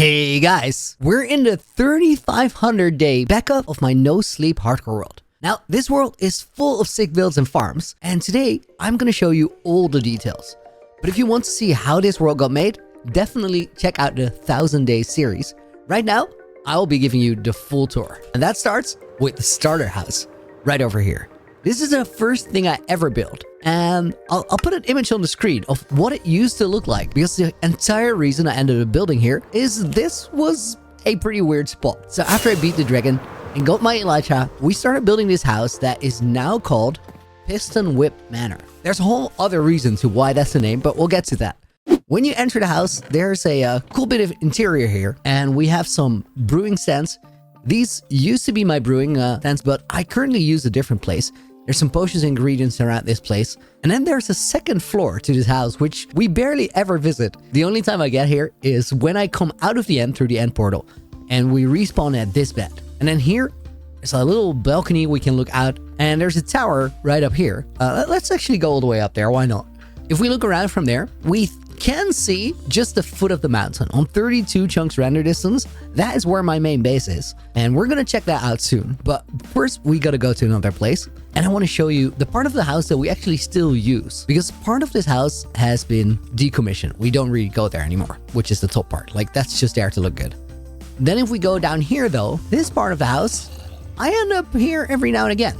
Hey guys, we're in the 3500 day backup of my no sleep hardcore world. Now, this world is full of sick builds and farms, and today I'm gonna show you all the details. But if you want to see how this world got made, definitely check out the 1000 Days series. Right now, I'll be giving you the full tour. And that starts with the starter house, right over here. This is the first thing I ever built, and I'll put an image on the screen of what it used to look like, because the entire reason I ended up building here is this was a pretty weird spot. So after I beat the dragon and got my Elytra, we started building this house that is now called Piston Whip Manor. There's a whole other reason to why that's the name, but we'll get to that. When you enter the house, there's a cool bit of interior here, and we have some brewing stands. These used to be my brewing stands, but I currently use a different place. There's some potions and ingredients around this place. And then there's a second floor to this house, which we barely ever visit. The only time I get here is when I come out of the end through the end portal. And we respawn at this bed. And then here, there's a little balcony we can look out. And there's a tower right up here. Let's actually go all the way up there. Why not? If we look around from there, we can see just the foot of the mountain on 32 chunks render distance. That is where my main base is, and we're gonna check that out soon. But first we gotta go to another place, and I want to show you the part of the house that we actually still use, because part of this house has been decommissioned. We don't really go there anymore, which is the top part. Like, that's just there to look good. Then if we go down here though, this part of the house, I end up here every now and again.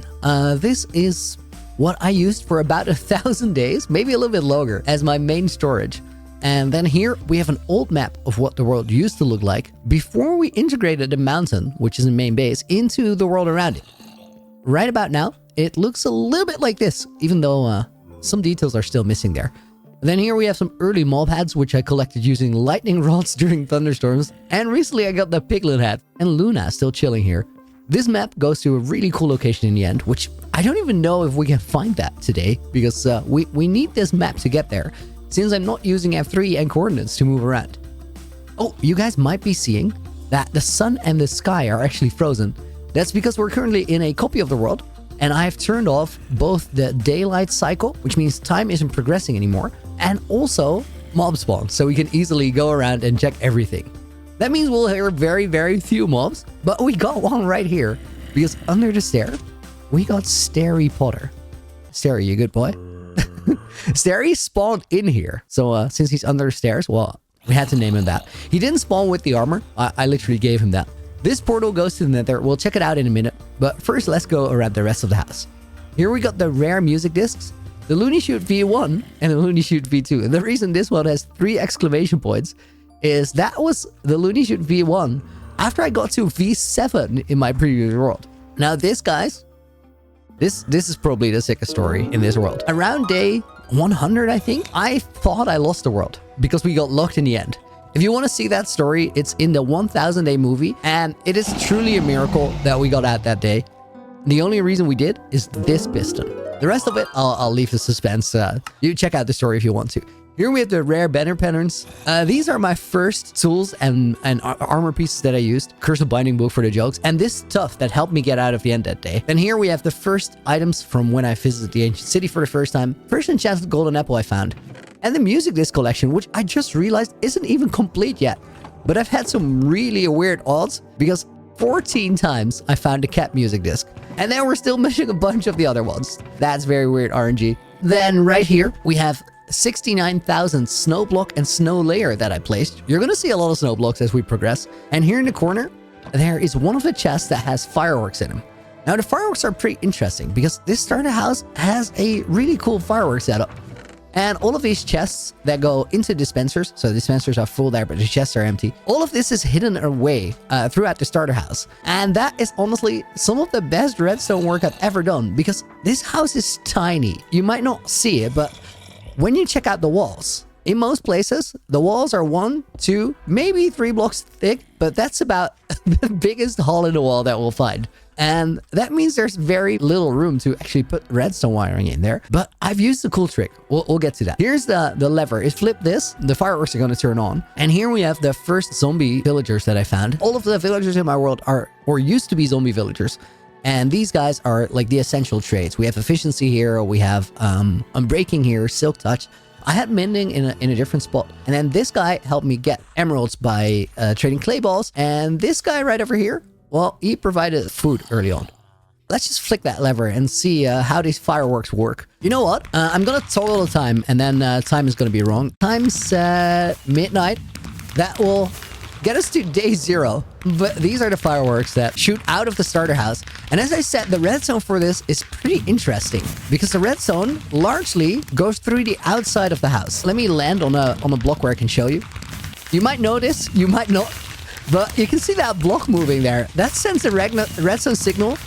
This is what I used for about 1000 days, maybe a little bit longer, as my main storage. And then here we have an old map of what the world used to look like before we integrated the mountain, which is the main base, into the world around it. Right about now, it looks a little bit like this, even though some details are still missing there. And then here we have some early mob hats, which I collected using lightning rods during thunderstorms. And recently I got the piglet hat, and Luna still chilling here. This map goes to a really cool location in the end, which I don't even know if we can find that today, because we need this map to get there, since I'm not using F3 and coordinates to move around. Oh, you guys might be seeing that the sun and the sky are actually frozen. That's because we're currently in a copy of the world, and I've turned off both the daylight cycle, which means time isn't progressing anymore, and also mob spawn, so we can easily go around and check everything. That means we'll hear very, very few mobs, but we got one right here, because under the stair, we got Starry Potter. Starry, you good boy? Starry spawned in here, so since he's under the stairs, well, we had to name him that. He didn't spawn with the armor. I literally gave him that. This portal goes to the nether. We'll check it out in a minute, but first let's go around the rest of the house. Here we got the rare music discs, the Looney Shoot V1 and the Looney Shoot V2. And the reason this one has 3 exclamation points is that was the Looney Shoot V1 after I got to V7 in my previous world. Now this, guys, this is probably the sickest story in this world. Around day 100, I think, I thought I lost the world because we got locked in the end. If you want to see that story, it's in the 1000 Day movie, and it is truly a miracle that we got out that day. The only reason we did is this piston. The rest of it, I'll leave the suspense. You check out the story if you want to. Here we have the rare banner patterns. These are my first tools and armor pieces that I used. Curse of Binding Book for the jokes. And this stuff that helped me get out of the end that day. And here we have the first items from when I visited the ancient city for the first time. First enchanted golden apple I found. And the music disc collection, which I just realized isn't even complete yet. But I've had some really weird odds, because 14 times I found a cat music disc. And then we're still missing a bunch of the other ones. That's very weird RNG. Then right here we have 69,000 snow block and snow layer that I placed. You're gonna see a lot of snow blocks as we progress. And here in the corner, there is one of the chests that has fireworks in them. Now the fireworks are pretty interesting because this starter house has a really cool fireworks setup. And all of these chests that go into dispensers, so the dispensers are full there, but the chests are empty. All of this is hidden away throughout the starter house. And that is honestly some of the best redstone work I've ever done, because this house is tiny. You might not see it, but when you check out the walls, in most places, the walls are 1, 2, maybe 3 blocks thick, but that's about the biggest hole in the wall that we'll find. And that means there's very little room to actually put redstone wiring in there. But I've used a cool trick. We'll get to that. Here's the lever. If flip this, the fireworks are going to turn on. And here we have the first zombie villagers that I found. All of the villagers in my world are, or used to be, zombie villagers. And these guys are like the essential trades. We have efficiency here. We have unbreaking here, silk touch. I had mending in a different spot. And then this guy helped me get emeralds by trading clay balls. And this guy right over here, well, he provided food early on. Let's just flick that lever and see how these fireworks work. You know what? I'm gonna toggle the time, and then time is gonna be wrong. Time's midnight. That will get us to day 0. But these are the fireworks that shoot out of the starter house. And as I said, the red zone for this is pretty interesting because the red zone largely goes through the outside of the house. Let me land on a block where I can show you. You might notice, you might not, but you can see that block moving there. That sends a red zone signal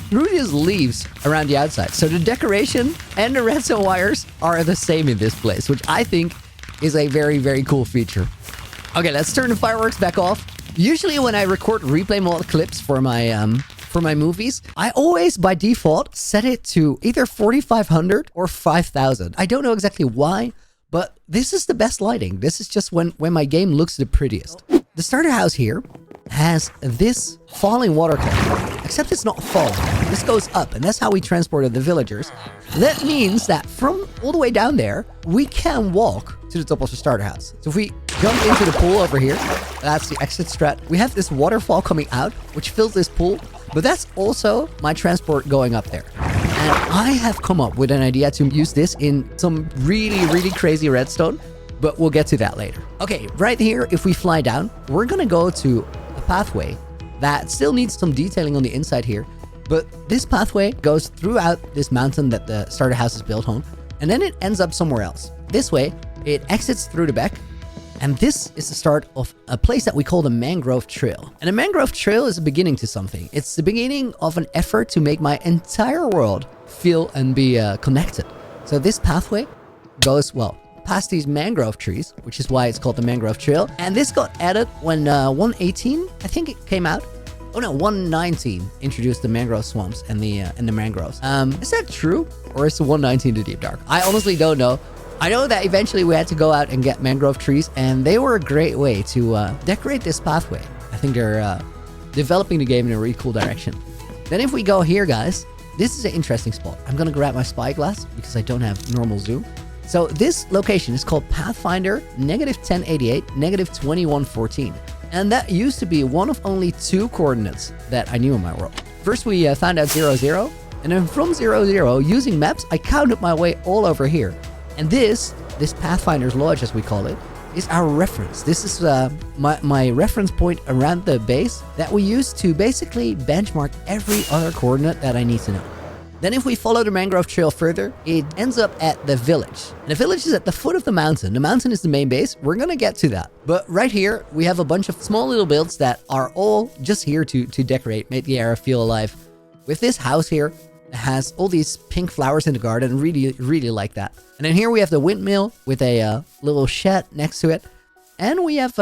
through these leaves around the outside. So the decoration and the red zone wires are the same in this place, which I think is a very, very cool feature. Okay, let's turn the fireworks back off. Usually when I record replay mode clips for my movies, I always by default set it to either 4500 or 5000. I don't know exactly why, but this is the best lighting. This is just when my game looks the prettiest. The starter house here has this falling water column, except it's not falling. This goes up, and that's how we transported the villagers. That means that from all the way down there, we can walk to the top of the starter house. So if we jump into the pool over here, that's the exit strat. We have this waterfall coming out, which fills this pool, but that's also my transport going up there. And I have come up with an idea to use this in some really, really crazy redstone, but we'll get to that later. Okay, right here, if we fly down, we're gonna go to a pathway that still needs some detailing on the inside here, but this pathway goes throughout this mountain that the starter house is built on, and then it ends up somewhere else. This way, it exits through the back, and this is the start of a place that we call the Mangrove Trail. And a Mangrove Trail is a beginning to something. It's the beginning of an effort to make my entire world feel and be connected. So this pathway goes, well, past these mangrove trees, which is why it's called the Mangrove Trail. And this got added when 118, I think it came out. Oh no, 119 introduced the mangrove swamps and the mangroves. Is that true? Or is the 119 the deep dark? I honestly don't know. I know that eventually we had to go out and get mangrove trees, and they were a great way to decorate this pathway. I think they're developing the game in a really cool direction. Then if we go here, guys, this is an interesting spot. I'm gonna grab my spyglass because I don't have normal zoom. So this location is called Pathfinder -1088, -2114. And that used to be one of only 2 coordinates that I knew in my world. First we found out 00, and then from 00, using maps, I counted my way all over here. And this Pathfinder's Lodge, as we call it, is our reference. This is my reference point around the base that we use to basically benchmark every other coordinate that I need to know. Then if we follow the mangrove trail further, it ends up at the village. And the village is at the foot of the mountain. The mountain is the main base. We're gonna get to that. But right here, we have a bunch of small little builds that are all just here to decorate, make the area feel alive. With this house here, it has all these pink flowers in the garden. Really, really like that. And then here we have the windmill with a little shed next to it. And we have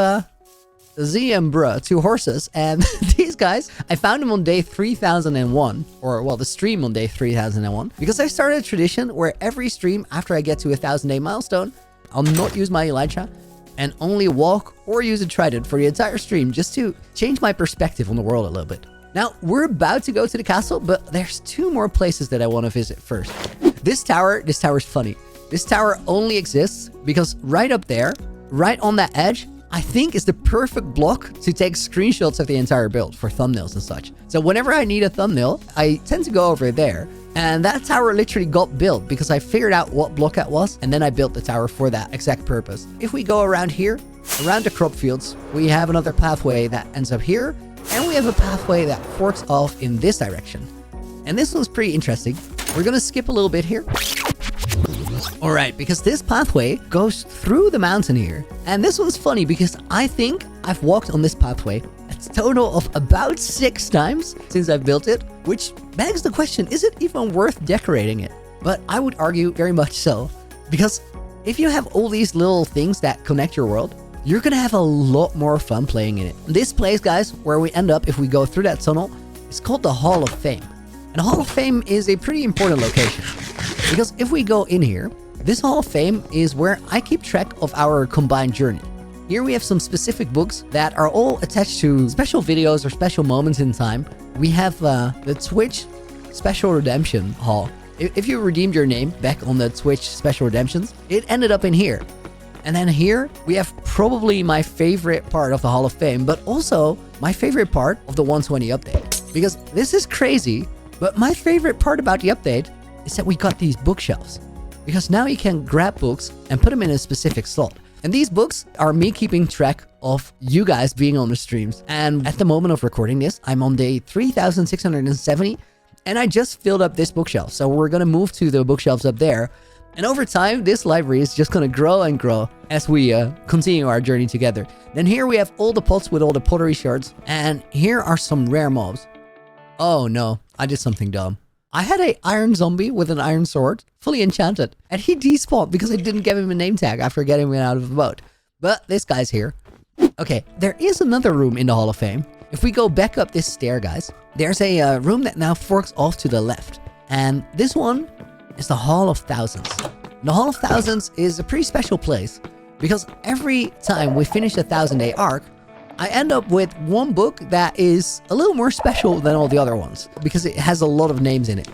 Z and Bruh, 2 horses, and these guys, I found them on day 3001, or well, the stream on day 3001, because I started a tradition where every stream after I get to a 1000-day milestone, I'll not use my Elytra and only walk or use a trident for the entire stream, just to change my perspective on the world a little bit. Now, we're about to go to the castle, but there's 2 more places that I want to visit first. This tower is funny. This tower only exists because right up there, right on that edge, I think is the perfect block to take screenshots of the entire build for thumbnails and such. So whenever I need a thumbnail, I tend to go over there. And that tower literally got built because I figured out what block that was, and then I built the tower for that exact purpose. If we go around here, around the crop fields, we have another pathway that ends up here, and we have a pathway that forks off in this direction. And this one's pretty interesting. We're gonna skip a little bit here. Alright, because this pathway goes through the mountain here. And this one's funny because I think I've walked on this pathway a total of about 6 times since I've built it, which begs the question, is it even worth decorating it? But I would argue very much so, because if you have all these little things that connect your world, you're gonna have a lot more fun playing in it. This place, guys, where we end up if we go through that tunnel, is called the Hall of Fame. And the Hall of Fame is a pretty important location. Because if we go in here, this Hall of Fame is where I keep track of our combined journey. Here we have some specific books that are all attached to special videos or special moments in time. We have the Twitch Special Redemption Hall, If you redeemed your name back on the Twitch special redemptions, it ended up in here. And then here we have probably my favorite part of the Hall of Fame, but also my favorite part of the 120 update. Because this is crazy, but my favorite part about the update is that we got these bookshelves. Because now you can grab books and put them in a specific slot. And these books are me keeping track of you guys being on the streams. And at the moment of recording this, I'm on day 3670, and I just filled up this bookshelf. So we're gonna move to the bookshelves up there. And over time, this library is just gonna grow and grow as we continue our journey together. Then here we have all the pots with all the pottery shards. And here are some rare mobs. Oh no, I did something dumb. I had an iron zombie with an iron sword, fully enchanted, and he despawned because I didn't give him a name tag after getting him out of the boat. But this guy's here. Okay, there is another room in the Hall of Fame. If we go back up this stair, guys, there's a room that now forks off to the left. And this one is the Hall of Thousands. The Hall of Thousands is a pretty special place because every time we finish a 1000-day arc, I end up with one book that is a little more special than all the other ones because it has a lot of names in it.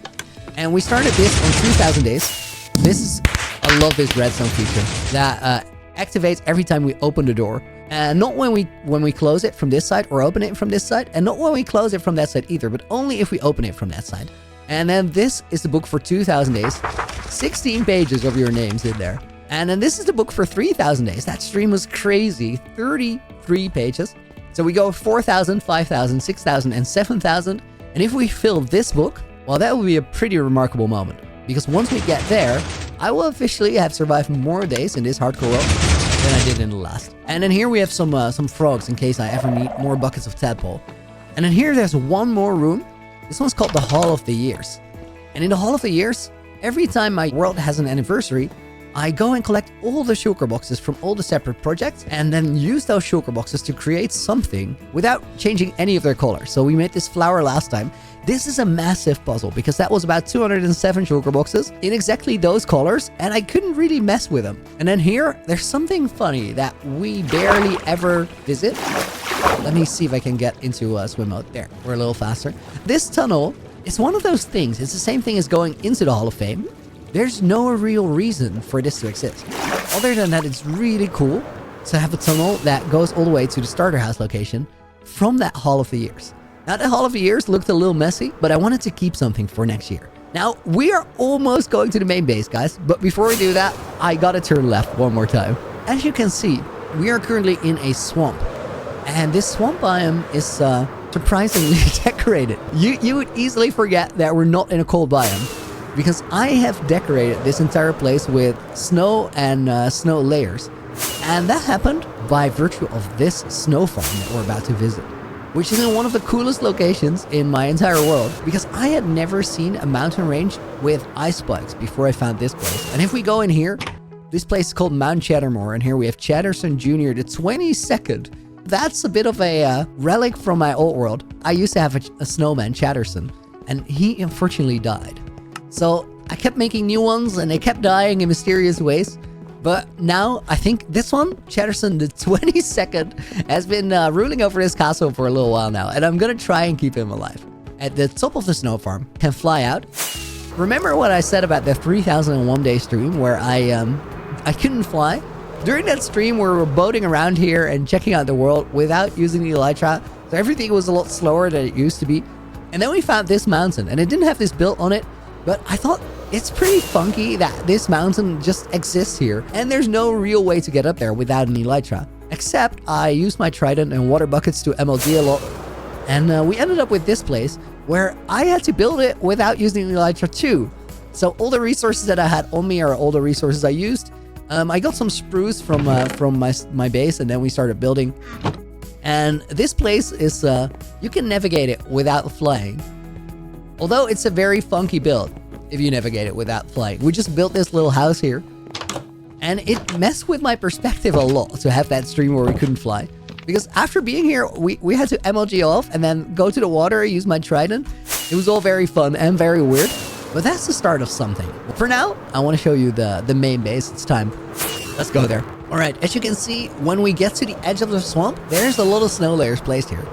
And we started this on 2000 days. I love this redstone feature that activates every time we open the door. And not when we close it from this side or open it from this side, and not when we close it from that side either, but only if we open it from that side. And then this is the book for 2000 days. 16 pages of your names in there. And then this is the book for 3000 days. That stream was crazy. 33 pages. So we go 4000, 5000, 6000, and 7000. And if we fill this book, well, that would be a pretty remarkable moment. Because once we get there, I will officially have survived more days in this hardcore world than I did in the last. And then here we have some frogs in case I ever need more buckets of tadpole. And then here there's one more room. This one's called the Hall of the Years. And in the Hall of the Years, every time my world has an anniversary, I go and collect all the shulker boxes from all the separate projects and then use those shulker boxes to create something without changing any of their colors. So we made this flower last time. This is a massive puzzle because that was about 207 shulker boxes in exactly those colors and I couldn't really mess with them. And then here, there's something funny that we barely ever visit. Let me see if I can get into swim mode. There, we're a little faster. This tunnel is one of those things. It's the same thing as going into the Hall of Fame. There's no real reason for this to exist. Other than that, it's really cool to have a tunnel that goes all the way to the starter house location from that Hall of the Years. Now, the Hall of the Years looked a little messy, but I wanted to keep something for next year. Now, we are almost going to the main base, guys. But before we do that, I gotta turn left one more time. As you can see, we are currently in a swamp. And this swamp biome is surprisingly decorated. You would easily forget that we're not in a cold biome because I have decorated this entire place with snow and snow layers. And that happened by virtue of this snow farm that we're about to visit, which is in one of the coolest locations in my entire world because I had never seen a mountain range with ice spikes before I found this place. And if we go in here, this place is called Mount Chattermore, and here we have Chatterson Jr., the 22nd. That's a bit of a relic from my old world. I used to have a snowman, Chatterson, and he unfortunately died. So I kept making new ones and they kept dying in mysterious ways. But now I think this one, Chatterson the 22nd, has been ruling over this castle for a little while now. And I'm going to try and keep him alive. At the top of the snow farm, can fly out. Remember what I said about the 3001 day stream where I couldn't fly? During that stream, we were boating around here and checking out the world without using the elytra. So everything was a lot slower than it used to be. And then we found this mountain and it didn't have this built on it. But I thought it's pretty funky that this mountain just exists here. And there's no real way to get up there without an elytra. Except I used my trident and water buckets to MLG a lot. And we ended up with this place where I had to build it without using the elytra too. So all the resources that I had on me are all the resources I used. I got some spruce from my base and then we started building. And this place is, you can navigate it without flying. Although it's a very funky build if you navigate it without flying. We just built this little house here. And it messed with my perspective a lot to have that stream where we couldn't fly. Because after being here, we had to MLG off and then go to the water, use my trident. It was all very fun and very weird. But that's the start of something. For now, I want to show you the main base. It's time. Let's go there. All right, as you can see, when we get to the edge of the swamp, there's a lot of snow layers placed here.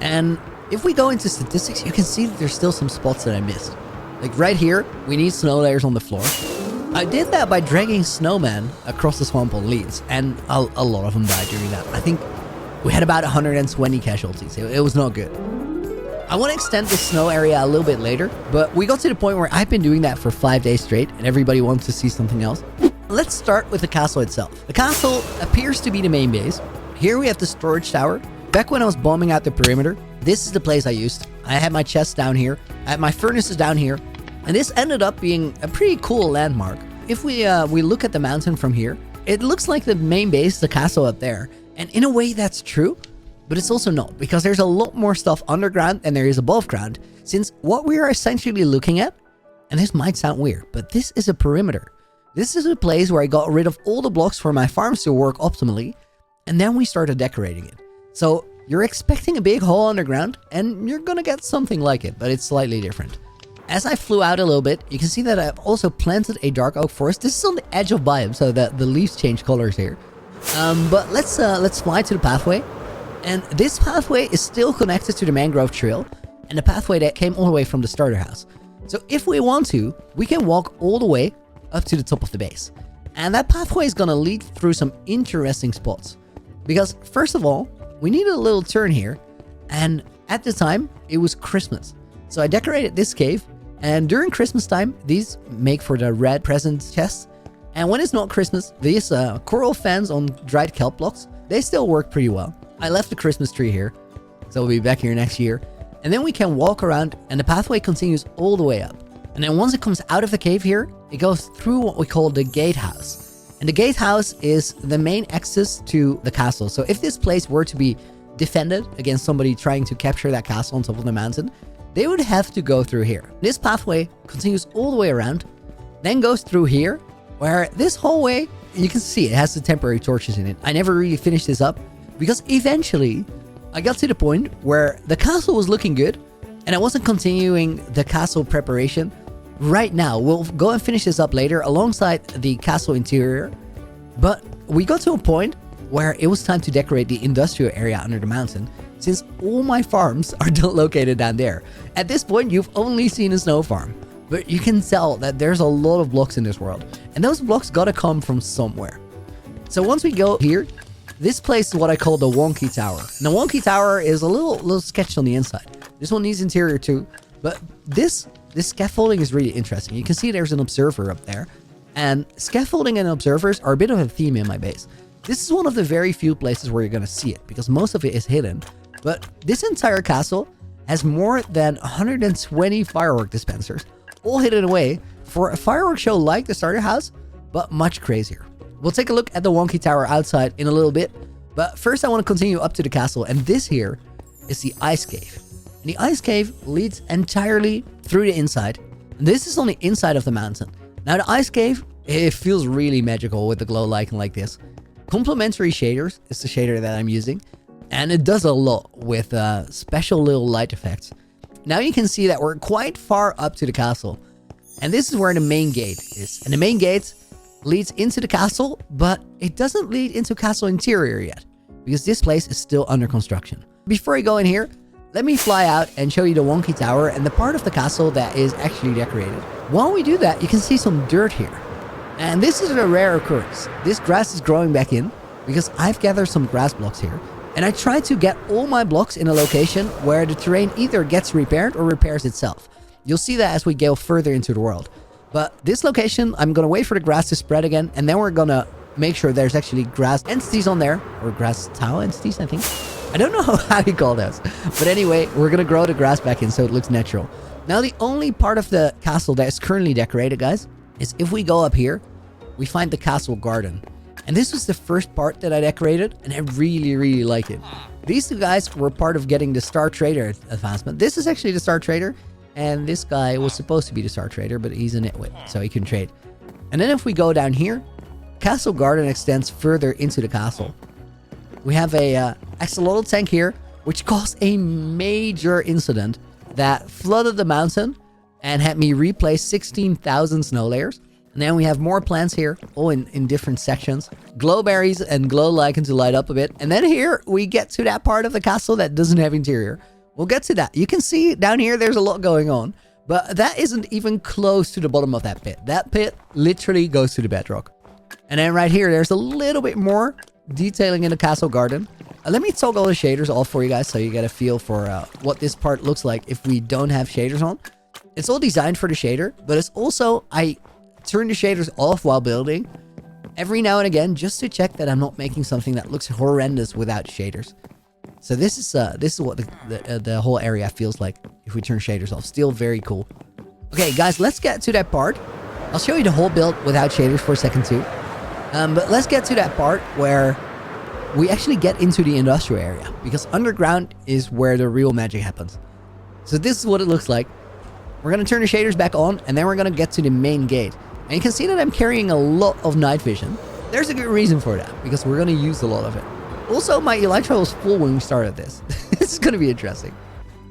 And if we go into statistics, you can see that there's still some spots that I missed. Like right here, we need snow layers on the floor. I did that by dragging snowmen across the swamp on leads, and a lot of them died during that. I think we had about 120 casualties. It was not good. I want to extend the snow area a little bit later, but we got to the point where I've been doing that for 5 days straight, and everybody wants to see something else. Let's start with the castle itself. The castle appears to be the main base. Here we have the storage tower. Back when I was bombing out the perimeter, this is the place I used. I had my chests down here. I had my furnaces down here. And this ended up being a pretty cool landmark. If we look at the mountain from here, it looks like the main base, the castle up there. And in a way that's true, but it's also not, because there's a lot more stuff underground than there is above ground. Since what we are essentially looking at, and this might sound weird, but this is a perimeter. This is a place where I got rid of all the blocks for my farms to work optimally, and then we started decorating it. So you're expecting a big hole underground, and you're gonna get something like it, but it's slightly different. As I flew out a little bit, you can see that I've also planted a dark oak forest. This is on the edge of biome, so that the leaves change colors here. But let's fly to the pathway. And this pathway is still connected to the mangrove trail, and the pathway that came all the way from the starter house. So if we want to, we can walk all the way up to the top of the base. And that pathway is gonna lead through some interesting spots. Because first of all, we needed a little turn here, and at the time, it was Christmas. So I decorated this cave, and during Christmas time, these make for the red present chests. And when it's not Christmas, these coral fans on dried kelp blocks, they still work pretty well. I left the Christmas tree here, so we'll be back here next year. And then we can walk around, and the pathway continues all the way up. And then once it comes out of the cave here, it goes through what we call the gatehouse. And the gatehouse is the main access to the castle. So if this place were to be defended against somebody trying to capture that castle on top of the mountain, they would have to go through here. This pathway continues all the way around, then goes through here, where this hallway, you can see it has the temporary torches in it. I never really finished this up, because eventually I got to the point where the castle was looking good, and I wasn't continuing the castle preparation. Right now, we'll go and finish this up later alongside the castle interior, but we got to a point where it was time to decorate the industrial area under the mountain, since all my farms are located down there. At this point, you've only seen a snow farm, but you can tell that there's a lot of blocks in this world, and those blocks gotta come from somewhere. So once we go here, this place is what I call the wonky tower. And the wonky tower is a little sketched on the inside. This one needs interior too, but this scaffolding is really interesting. You can see there's an observer up there, and scaffolding and observers are a bit of a theme in my base. This is one of the very few places where you're gonna see it, because most of it is hidden. But this entire castle has more than 120 firework dispensers, all hidden away for a fireworks show like the starter house, but much crazier. We'll take a look at the wonky tower outside in a little bit, but first I want to continue up to the castle, and this here is the ice cave. And the ice cave leads entirely through the inside. And this is on the inside of the mountain. Now the ice cave, it feels really magical with the glow lichen like this. Complementary shaders is the shader that I'm using, and it does a lot with special little light effects. Now you can see that we're quite far up to the castle, and this is where the main gate is. And the main gate leads into the castle, but it doesn't lead into castle interior yet, because this place is still under construction. Before I go in here, let me fly out and show you the wonky tower and the part of the castle that is actually decorated. While we do that, you can see some dirt here. And this is a rare occurrence. This grass is growing back in because I've gathered some grass blocks here. And I try to get all my blocks in a location where the terrain either gets repaired or repairs itself. You'll see that as we go further into the world. But this location, I'm going to wait for the grass to spread again, and then we're going to make sure there's actually grass entities on there, or grass tile entities, I think. I don't know how you call those. But anyway, we're going to grow the grass back in so it looks natural. Now, the only part of the castle that is currently decorated, guys, is if we go up here, we find the castle garden. And this was the first part that I decorated, and I really, really like it. These two guys were part of getting the Star Trader advancement. This is actually the Star Trader, and this guy was supposed to be the Star Trader, but he's a nitwit, so he can trade. And then if we go down here, Castle Garden extends further into the castle. We have a axolotl tank here, which caused a major incident that flooded the mountain and had me replace 16,000 snow layers. And then we have more plants here, all in different sections. Glowberries and glow lichen to light up a bit. And then here we get to that part of the castle that doesn't have interior. We'll get to that. You can see down here there's a lot going on. But that isn't even close to the bottom of that pit. That pit literally goes to the bedrock. And then right here, there's a little bit more detailing in the castle garden. Let me toggle the shaders off for you guys so you get a feel for what this part looks like if we don't have shaders on. It's all designed for the shader, but it's also, I turn the shaders off while building every now and again just to check that I'm not making something that looks horrendous without shaders. So this is what the whole area feels like if we turn shaders off. Still very cool. Okay, guys, let's get to that part. I'll show you the whole build without shaders for a second too. But let's get to that part where we actually get into the industrial area, because underground is where the real magic happens. So this is what it looks like. We're going to turn the shaders back on, and then we're going to get to the main gate. And you can see that I'm carrying a lot of night vision. There's a good reason for that, because we're going to use a lot of it. Also, my elytra was full when we started this. This is going to be interesting.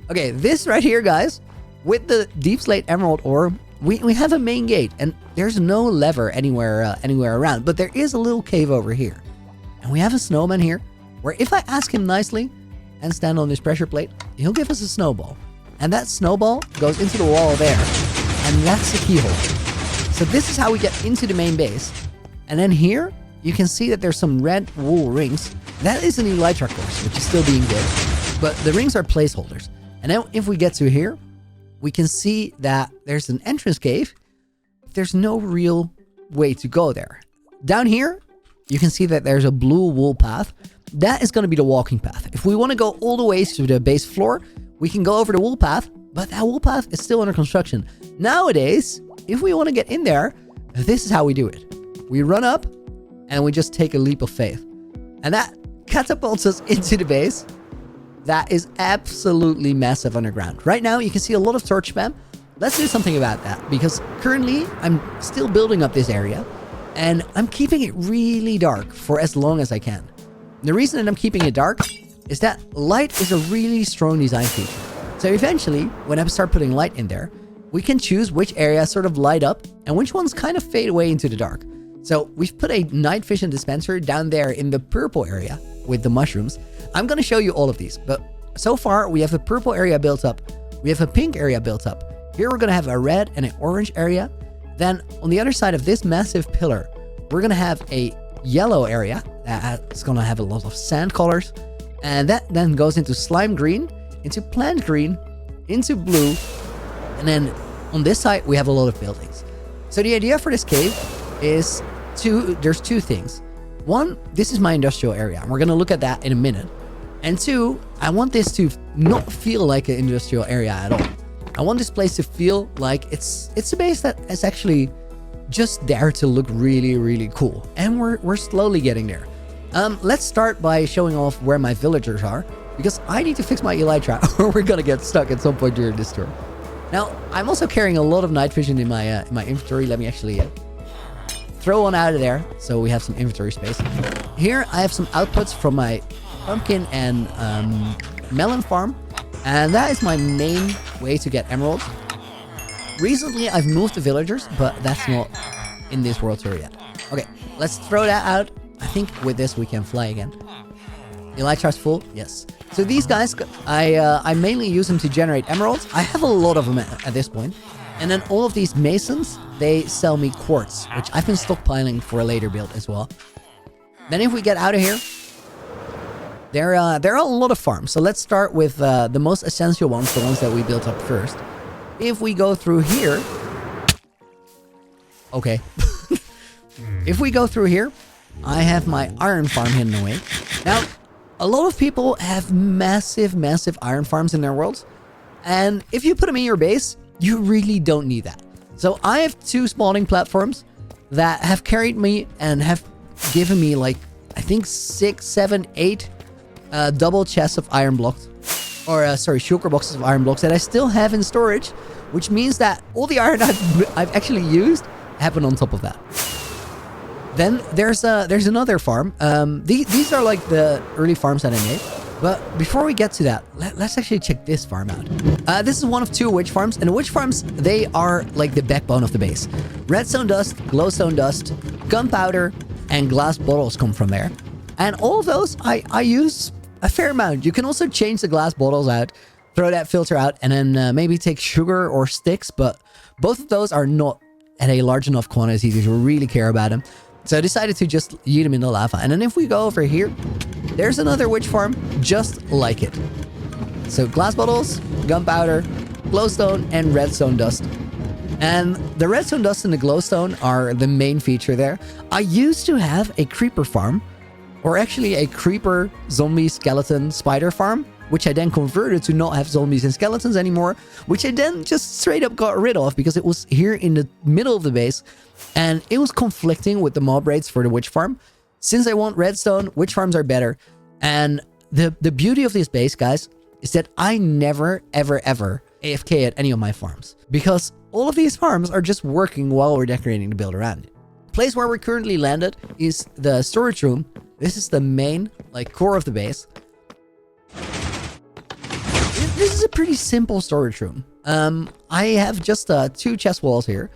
Okay, this right here, guys, with the deep slate emerald ore, we have a main gate, and there's no lever anywhere around, but there is a little cave over here. And we have a snowman here, where if I ask him nicely and stand on this pressure plate, he'll give us a snowball. And that snowball goes into the wall there, and that's the keyhole. So this is how we get into the main base. And then here, you can see that there's some red wool rings. That is an elytra course, which is still being built. But the rings are placeholders. And then if we get to here, we can see that there's an entrance cave. There's no real way to go there. Down here, you can see that there's a blue wool path. That is going to be the walking path. If we want to go all the way to the base floor, we can go over the wool path, but that wool path is still under construction. Nowadays, if we want to get in there, this is how we do it. We run up, and we just take a leap of faith. And that catapults us into the base. That is absolutely massive underground. Right now, you can see a lot of torch spam. Let's do something about that, because currently, I'm still building up this area, and I'm keeping it really dark for as long as I can. The reason that I'm keeping it dark is that light is a really strong design feature. So eventually, when I start putting light in there, we can choose which areas sort of light up and which ones kind of fade away into the dark. So we've put a night vision dispenser down there in the purple area with the mushrooms. I'm going to show you all of these, but so far we have a purple area built up. We have a pink area built up. Here we're going to have a red and an orange area. Then on the other side of this massive pillar, we're going to have a yellow area that's going to have a lot of sand colors. And that then goes into slime green, into plant green, into blue. And then on this side, we have a lot of buildings. So the idea for this cave is there's two things. One, this is my industrial area. And we're going to look at that in a minute. And two, I want this to not feel like an industrial area at all. I want this place to feel like it's a base that is actually just there to look really, really cool. And we're slowly getting there. Let's start by showing off where my villagers are, because I need to fix my elytra or we're gonna get stuck at some point during this tour. Now, I'm also carrying a lot of night vision in my inventory. Let me actually throw one out of there so we have some inventory space. Here, I have some outputs from my pumpkin and melon farm, and that is my main way to get emeralds. Recently, I've moved the villagers, but that's not in this world tour yet. Okay, let's throw that out. I think with this we can fly again. Elytra's full? Yes. So these guys, I mainly use them to generate emeralds. I have a lot of them at this point. And then all of these masons, they sell me quartz, which I've been stockpiling for a later build as well. Then if we get out of here, there are a lot of farms. So let's start with the most essential ones, the ones that we built up first. If we go through here... Okay. If we go through here, I have my iron farm hidden away. Now, a lot of people have massive, massive iron farms in their worlds. And if you put them in your base, you really don't need that. So I have 2 spawning platforms that have carried me and have given me like, I think 6, 7, 8 double chests of iron blocks. Or, shulker boxes of iron blocks that I still have in storage. Which means that all the iron I've actually used happened on top of that. Then there's another farm. These are like the early farms that I made. But before we get to that, let's actually check this farm out. This is one of 2 witch farms. And the witch farms, they are like the backbone of the base. Redstone dust, glowstone dust, gunpowder, and glass bottles come from there. And all of those, I use a fair amount. You can also change the glass bottles out throw that filter out, and then maybe take sugar or sticks, but both of those are not at a large enough quantity to really care about them. So I decided to just yeet them in the lava. And then if we go over here, there's another witch farm just like it. So glass bottles, gunpowder, glowstone, and redstone dust. And the redstone dust and the glowstone are the main feature there. I used to have a creeper farm, or actually a creeper, zombie, skeleton, spider farm, which I then converted to not have zombies and skeletons anymore, which I then just straight up got rid of because it was here in the middle of the base and it was conflicting with the mob rates for the witch farm. Since I want redstone, witch farms are better. And the beauty of this base, guys, is that I never, ever, ever AFK at any of my farms because all of these farms are just working while we're decorating the build around it. The place where we currently landed is the storage room. This is the main, like, core of the base. This is a pretty simple storage room. I have just 2 chest walls here,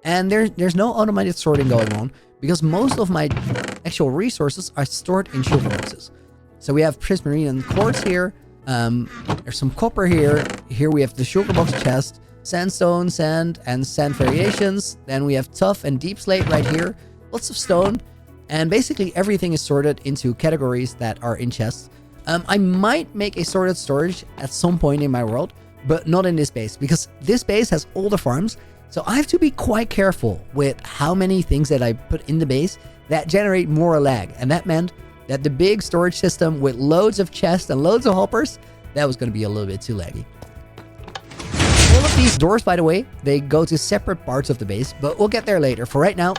and there's no automated sorting going on because most of my actual resources are stored in sugar boxes. So we have prismarine quartz here. There's some copper here. Here we have the sugar box chest, sandstone, sand, and sand variations. Then we have tough and deep slate right here. Lots of stone, and basically everything is sorted into categories that are in chests. I might make a sorted storage at some point in my world, but not in this base, because this base has all the farms, so I have to be quite careful with how many things that I put in the base that generate more lag, and that meant that the big storage system with loads of chests and loads of hoppers, that was going to be a little bit too laggy. All of these doors, by the way, they go to separate parts of the base, but we'll get there later. For right now,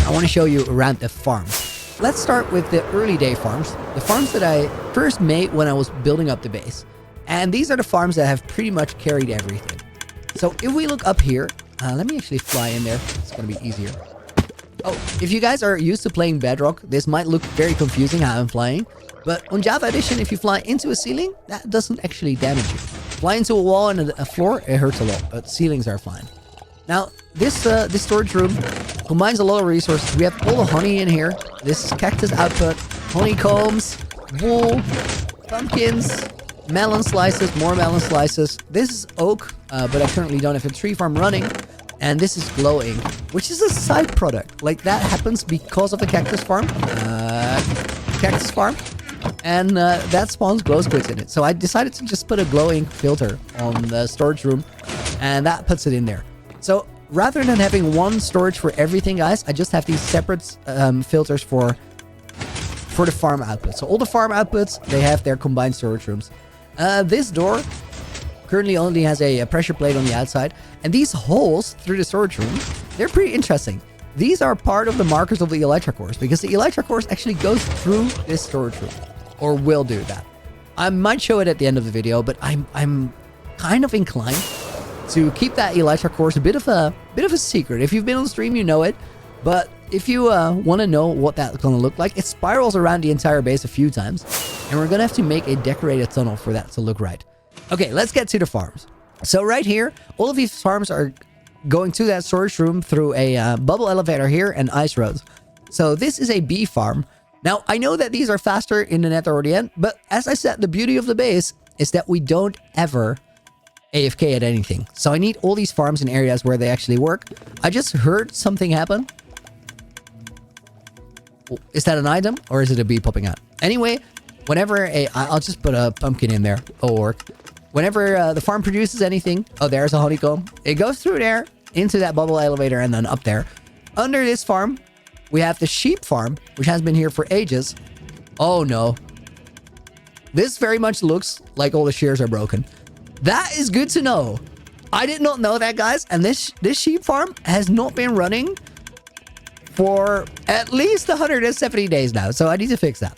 I want to show you around the farms. Let's start with the early day farms, the farms that I first made when I was building up the base. And these are the farms that have pretty much carried everything. So if we look up here, let me actually fly in there. It's going to be easier. Oh, if you guys are used to playing Bedrock, this might look very confusing how I'm flying. But on Java Edition, if you fly into a ceiling, that doesn't actually damage you. Fly into a wall and a floor, it hurts a lot, but ceilings are fine. Now, this storage room combines a lot of resources. We have all the honey in here. This is cactus output, honeycombs, wool, pumpkins, melon slices, more melon slices. This is oak, but I currently don't have a tree farm running. And this is glow ink, which is a side product. Like, that happens because of the cactus farm. And that spawns glow squids in it. So I decided to just put a glow ink filter on the storage room, and that puts it in there. So rather than having one storage for everything, guys, I just have these separate filters for the farm output. So all the farm outputs, they have their combined storage rooms. This door currently only has a pressure plate on the outside, and these holes through the storage room, they're pretty interesting. These are part of the markers of the Elytra cores, because the Elytra cores actually goes through this storage room, or will do that. I might show it at the end of the video, but I'm kind of inclined to keep that Elytra cores a bit of a secret. If you've been on the stream, you know it, but if you want to know what that's going to look like, it spirals around the entire base a few times, and we're going to have to make a decorated tunnel for that to look right. Okay, let's get to the farms. So right here, all of these farms are going to that storage room through a bubble elevator here and ice roads. So this is a bee farm. Now, I know that these are faster in the nether or the end, but as I said, the beauty of the base is that we don't ever AFK at anything. So I need all these farms in areas where they actually work. I just heard something happen. Is that an item or is it a bee popping out? Anyway, whenever I'll just put a pumpkin in there. It'll work. Whenever the farm produces anything, oh, there's a honeycomb. It goes through there into that bubble elevator and then up there. Under this farm, we have the sheep farm, which has been here for ages. Oh no. This very much looks like all the shears are broken. That is good to know. I did not know that, guys. And this sheep farm has not been running for at least 170 days now. So I need to fix that.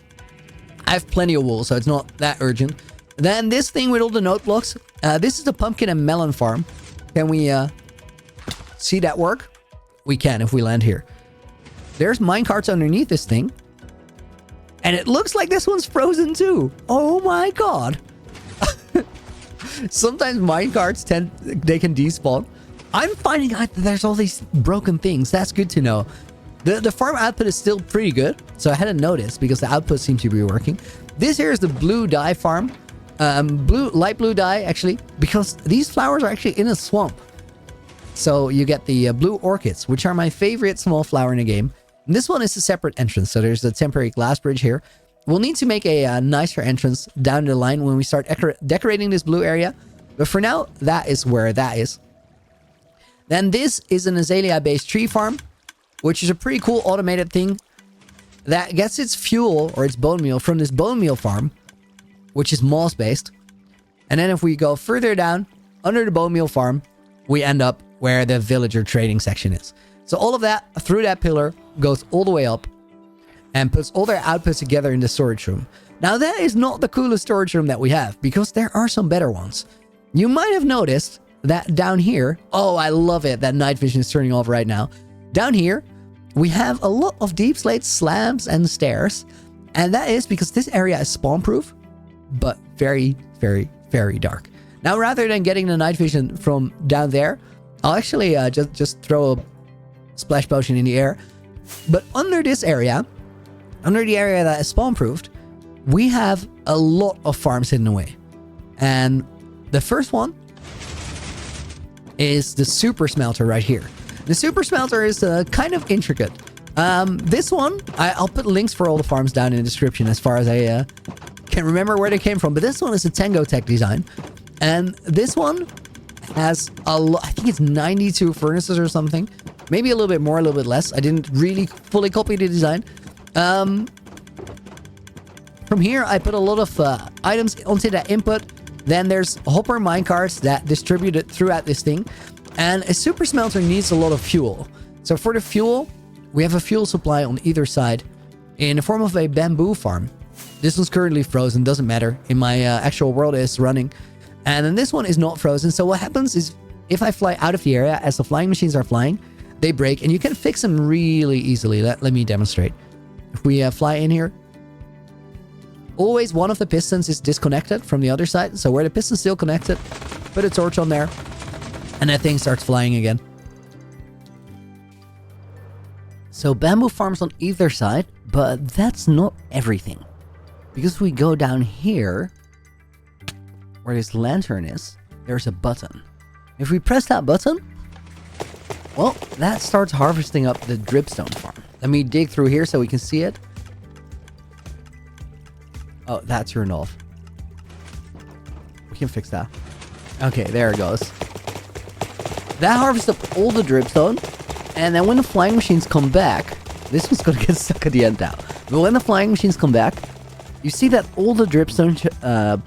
I have plenty of wool, so it's not that urgent. Then this thing with all the note blocks. This is the pumpkin and melon farm. Can we see that work? We can if we land here. There's minecarts underneath this thing. And it looks like this one's frozen too. Oh my god. Sometimes minecarts they can despawn. I'm finding out that there's all these broken things. That's good to know. The farm output is still pretty good. So I hadn't noticed because the output seems to be working. This here is the blue dye farm. light blue dye, actually, because these flowers are actually in a swamp. So you get the blue orchids, which are my favorite small flower in the game. And this one is a separate entrance, so there's a temporary glass bridge here. We'll need to make a nicer entrance down the line when we start decorating this blue area. But for now, that is where that is. Then this is an azalea-based tree farm, which is a pretty cool automated thing that gets its fuel or its bone meal from this bone meal farm, which is moss-based. And then if we go further down, under the bone meal farm, we end up where the villager trading section is. So all of that, through that pillar, goes all the way up and puts all their outputs together in the storage room. Now, that is not the coolest storage room that we have, because there are some better ones. You might have noticed that down here... Oh, I love it. That night vision is turning off right now. Down here, we have a lot of deep slate slabs and stairs. And that is because this area is spawn-proof, but very, very, very dark. Now, rather than getting the night vision from down there, I'll actually just throw a splash potion in the air. But under this area, under the area that is spawn-proofed, we have a lot of farms hidden away. And the first one is the super smelter right here. The super smelter is kind of intricate. This one, I'll put links for all the farms down in the description as far as I can remember where they came from. But this one is a Tango Tech design. And this one has a lot, I think it's 92 furnaces or something. Maybe a little bit more, a little bit less. I didn't really fully copy the design. From here, I put a lot of items onto that input. Then there's hopper minecarts that distribute it throughout this thing. And a super smelter needs a lot of fuel. So for the fuel, we have a fuel supply on either side in the form of a bamboo farm. This one's currently frozen, doesn't matter. In my actual world, it's running. And then this one is not frozen. So what happens is if I fly out of the area as the flying machines are flying, they break. And you can fix them really easily. Let me demonstrate. If we fly in here, always one of the pistons is disconnected from the other side. So where the piston's still connected, put a torch on there, and that thing starts flying again. So bamboo farms on either side, but that's not everything. Because we go down here, where this lantern is, there's a button. If we press that button, well, that starts harvesting up the dripstone farm. Let me dig through here so we can see it. Oh, that turned off. We can fix that. Okay, there it goes. That harvests up all the dripstone. And then when the flying machines come back, this one's gonna get stuck at the end now. But when the flying machines come back, you see that all the dripstone,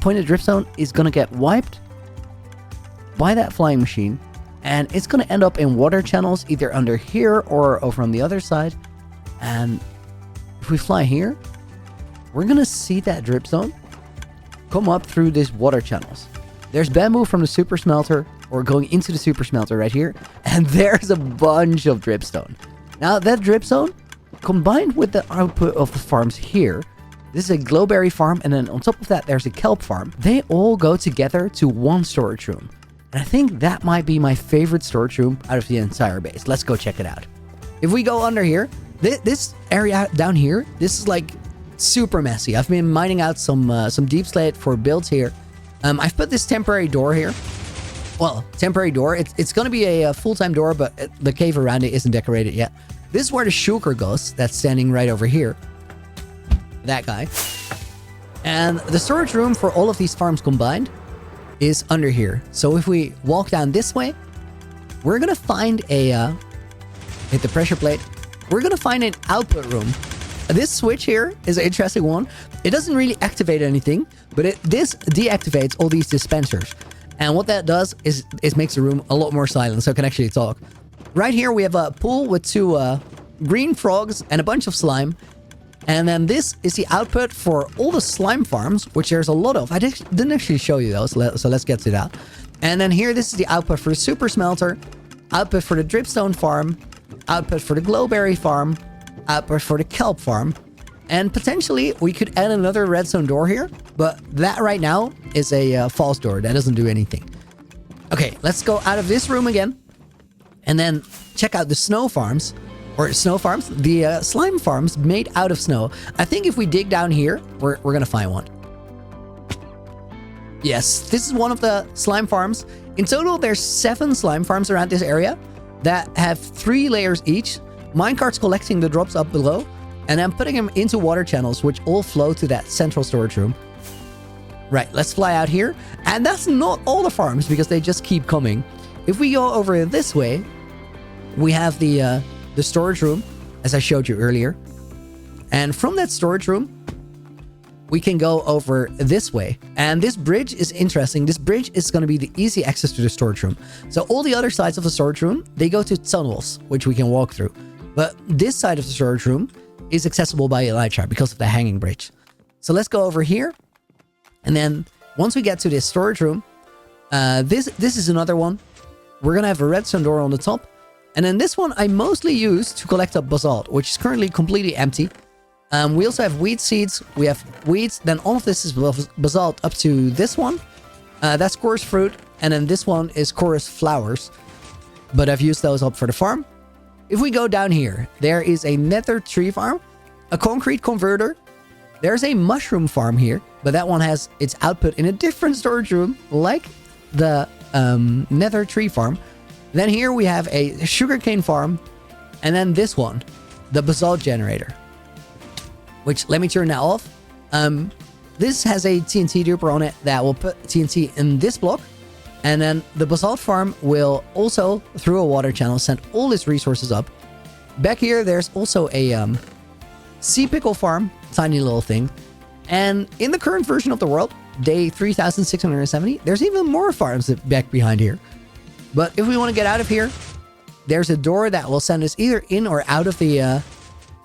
pointed dripstone is gonna get wiped by that flying machine. And it's gonna end up in water channels, either under here or over on the other side. And if we fly here, we're gonna see that dripstone come up through these water channels. There's bamboo from the super smelter, or going into the super smelter right here, and there's a bunch of dripstone. Now that dripstone, combined with the output of the farms here, this is a glowberry farm, and then on top of that there's a kelp farm. They all go together to one storage room. And I think that might be my favorite storage room out of the entire base. Let's go check it out. If we go under here, this area down here, this is like super messy. I've been mining out some deep slate for builds here. I've put this temporary door here. Well, temporary door. It's going to be a full-time door, but the cave around it isn't decorated yet. This is where the shulker goes. That's standing right over here. That guy. And the storage room for all of these farms combined is under here. So if we walk down this way, we're going to find a... hit the pressure plate. We're going to find an output room. This switch here is an interesting one. It doesn't really activate anything, but this deactivates all these dispensers. And what that does is it makes the room a lot more silent, so it can actually talk. Right here, we have a pool with two green frogs and a bunch of slime. And then this is the output for all the slime farms, which there's a lot of. I didn't actually show you those, so let's get to that. And then here, this is the output for the super smelter, output for the dripstone farm, output for the glowberry farm, output for the kelp farm. And potentially, we could add another redstone door here, but that right now is a false door. That doesn't do anything. Okay, let's go out of this room again, and then check out the snow farms, or snow farms, the slime farms made out of snow. I think if we dig down here, we're gonna find one. Yes, this is one of the slime farms. In total, there's 7 slime farms around this area that have 3 layers each. Minecarts collecting the drops up below and then putting them into water channels, which all flow to that central storage room. Right, let's fly out here. And that's not all the farms because they just keep coming. If we go over this way, we have the storage room, as I showed you earlier. And from that storage room, we can go over this way. And this bridge is interesting. This bridge is going to be the easy access to the storage room. So all the other sides of the storage room, they go to tunnels, which we can walk through. But this side of the storage room is accessible by elytra because of the hanging bridge. So let's go over here. And then once we get to this storage room, this is another one. We're going to have a redstone door on the top. And then this one I mostly use to collect up basalt, which is currently completely empty. We also have wheat seeds. We have weeds. Then all of this is basalt up to this one. That's chorus fruit. And then this one is chorus flowers. But I've used those up for the farm. If we go down here, there is a nether tree farm, a concrete converter. There's a mushroom farm here, but that one has its output in a different storage room, like the nether tree farm. Then here we have a sugarcane farm. And then this one, the basalt generator. Which, let me turn that off. This has a TNT duper on it that will put TNT in this block. And then the basalt farm will also, through a water channel, send all its resources up. Back here, there's also a sea pickle farm. Tiny little thing. And in the current version of the world, day 3670, there's even more farms back behind here. But if we want to get out of here, there's a door that will send us either in or out of the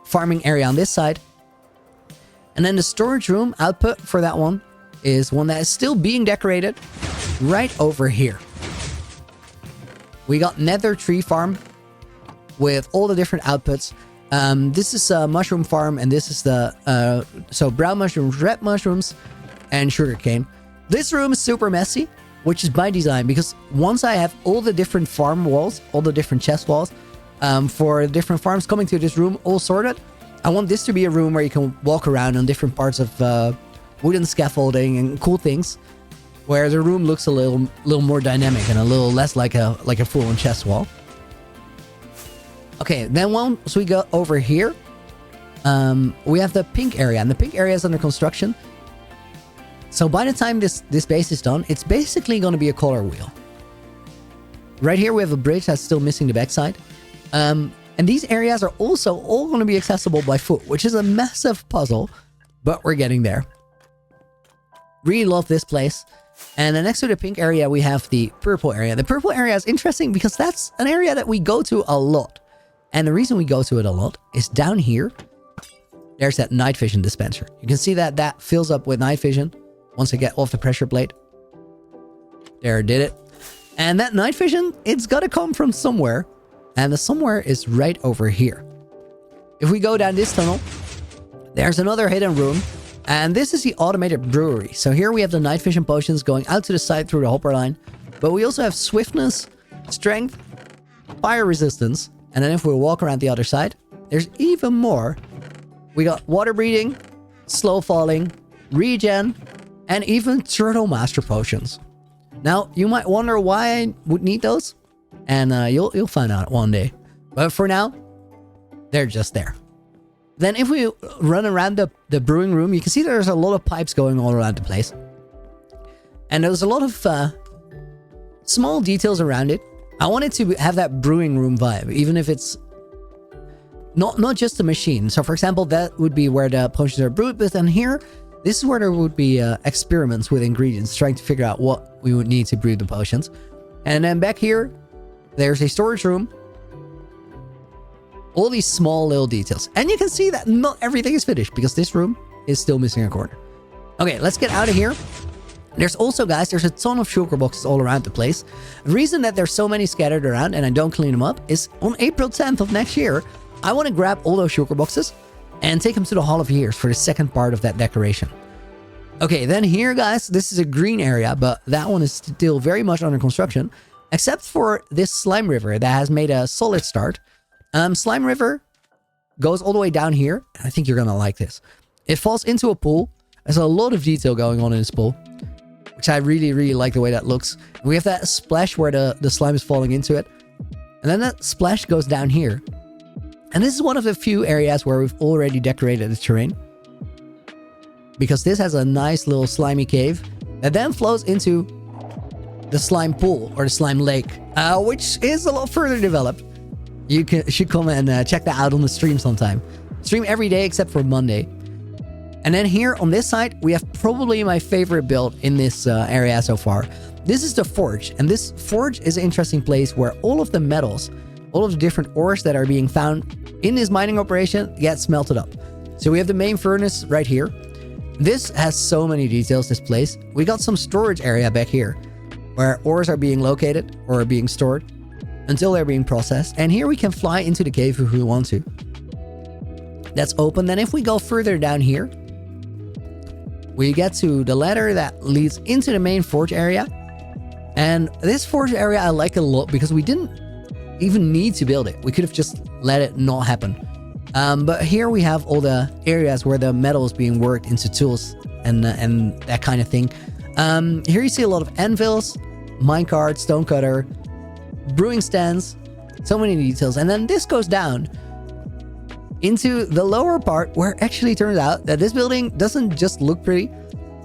farming area on this side. And then the storage room output for that one is one that is still being decorated right over here. We got nether tree farm with all the different outputs. This is a mushroom farm, and this is the so brown mushrooms, red mushrooms, and sugarcane. This room is super messy, which is by design, because once I have all the different farm walls, all the different chest walls for different farms coming to this room all sorted, I want this to be a room where you can walk around on different parts of wooden scaffolding and cool things, where the room looks a little more dynamic and a little less like a full-on chest wall. Okay, then once we go over here, we have the pink area, and the pink area is under construction. So by the time this base is done, it's basically going to be a color wheel. Right here we have a bridge that's still missing the backside. And these areas are also all going to be accessible by foot, which is a massive puzzle, but we're getting there. Really love this place. And then next to the pink area, we have the purple area. The purple area is interesting because that's an area that we go to a lot. And the reason we go to it a lot is down here, there's that night vision dispenser. You can see that fills up with night vision once I get off the pressure plate. There, did it. And that night vision, it's got to come from somewhere. And the somewhere is right over here. If we go down this tunnel, there's another hidden room. And this is the automated brewery. So here we have the night vision potions going out to the side through the hopper line. But we also have swiftness, strength, fire resistance. And then if we walk around the other side, there's even more. We got water breathing, slow falling, regen, and even turtle master potions. Now, you might wonder why I would need those. And you'll find out one day. But for now, they're just there. Then if we run around the brewing room, you can see there's a lot of pipes going all around the place. And there's a lot of small details around it. I wanted to have that brewing room vibe, even if it's not just a machine. So for example, that would be where the potions are brewed. But then here, this is where there would be experiments with ingredients, trying to figure out what we would need to brew the potions. And then back here, there's a storage room. All these small little details. And you can see that not everything is finished because this room is still missing a corner. Okay, let's get out of here. There's also, guys, there's a ton of sugar boxes all around the place. The reason that there's so many scattered around and I don't clean them up is on April 10th of next year, I want to grab all those sugar boxes and take them to the Hall of Years for the second part of that decoration. Okay, then here, guys, this is a green area, but that one is still very much under construction, except for this slime river that has made a solid start. Slime river goes all the way down here. I think you're going to like this. It falls into a pool. There's a lot of detail going on in this pool. which I really, really like the way that looks. We have that splash where the slime is falling into it. And then that splash goes down here. And this is one of the few areas where we've already decorated the terrain, because this has a nice little slimy cave that then flows into the slime pool or the slime lake, which is a lot further developed. You should come and check that out on the stream sometime. Stream every day except for Monday. And then here on this side, we have probably my favorite build in this area so far. This is the forge. And this forge is an interesting place where all of the metals, all of the different ores that are being found in this mining operation get smelted up. So we have the main furnace right here. This has so many details, this place. We got some storage area back here where ores are being located or are being stored until they're being processed. And here we can fly into the cave if we want to. That's open. Then if we go further down here, we get to the ladder that leads into the main forge area. And this forge area I like a lot because we didn't even need to build it. We could have just let it not happen. But here we have all the areas where the metal is being worked into tools and that kind of thing. Here you see a lot of anvils, minecart, stonecutter, brewing stands, so many details. And then this goes down into the lower part where it actually turns out that this building doesn't just look pretty,